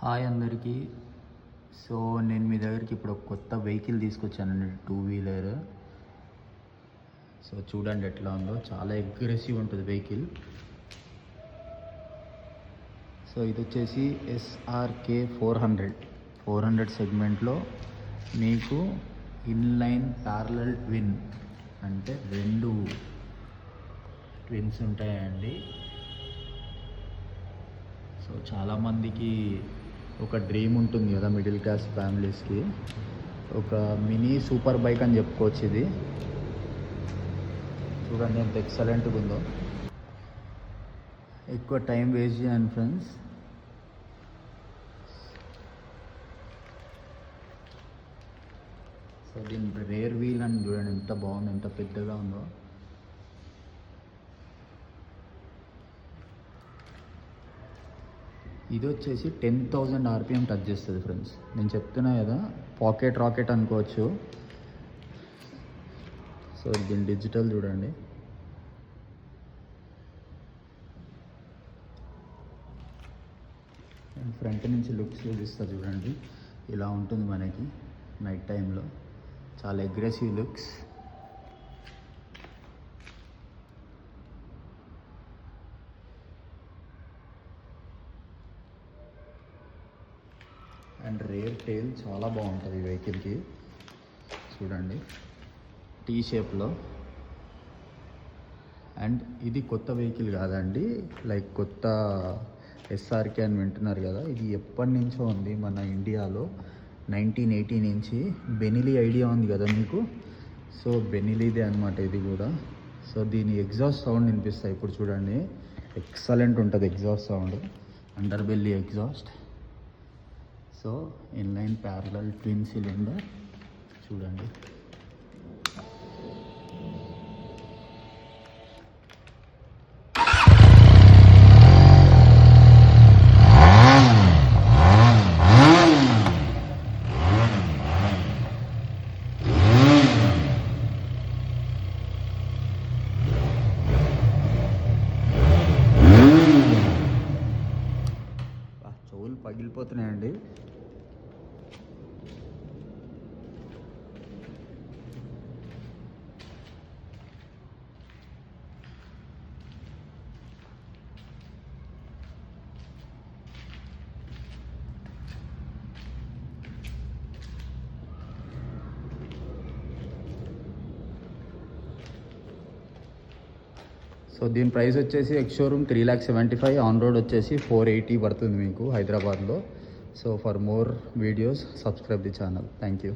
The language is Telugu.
హాయ్ అందరికీ. సో నేను మీ దగ్గరికి ఇప్పుడు ఒక కొత్త వెహికల్ తీసుకొచ్చానండి, 2-వీలర్. సో చూడండి ఎట్లా ఉందో, చాలా అగ్రెసివ్ ఉంటుంది వెహికల్. సో ఇది వచ్చేసి SRK 400 సెగ్మెంట్లో మీకు ఇన్లైన్ ప్యారలల్ ట్విన్, అంటే 2 ట్విన్స్ ఉంటాయండి. సో చాలామందికి ఒక డ్రీమ్ ఉంటుంది కదా, మిడిల్ క్లాస్ ఫ్యామిలీస్కి, ఒక మినీ సూపర్ బైక్ అని చెప్పుకోవచ్చు. ఇది చూడండి ఎంత ఎక్సలెంట్గా ఉందో. ఎక్కువ టైం వేస్ట్ చేయండి ఫ్రెండ్స్. సో దీని రేర్ వీల్ అని చూడండి ఎంత బాగుంది, ఎంత పెద్దగా ఉందో. ఇది వచ్చేసి 10,000 RPM టచ్ చేస్తుంది ఫ్రెండ్స్. నేను చెప్తున్నా కదా, పాకెట్ రాకెట్ అనుకోవచ్చు. సో దీని డిజిటల్ చూడండి. ఫ్రంట్ నుంచి లుక్స్ చూపిస్తా చూడండి, ఇలా ఉంటుంది మనకి నైట్ టైంలో. చాలా aggressive looks. And rear tail చాలా బాగుంటుంది ఈ వెహికల్కి. చూడండి టీ షేప్లో. అండ్ ఇది కొత్త వెహికల్ కాదండి, లైక్ కొత్త SRK అని వింటున్నారు కదా, ఇది ఎప్పటి నుంచో ఉంది మన ఇండియాలో. 1980 నుంచి. బెనిలీ ఐడియా ఉంది కదా మీకు, సో బెనిలీదే అనమాట ఇది కూడా. సో దీని ఎగ్జాస్ట్ సౌండ్ వినిపిస్తాయి ఇప్పుడు చూడండి, ఎక్సలెంట్ ఉంటుంది exhaust sound, under belly exhaust. So inline parallel twin cylinder చూడండి. చెవులు పగిలిపోతున్నాయండి. సో దీని ప్రైస్ వచ్చేసి ఎక్స్ షోరూమ్ 3,75,000, ఆన్ రోడ్ వచ్చేసి 480 పడుతుంది మీకు హైదరాబాద్లో. So for more videos subscribe the channel. Thank you.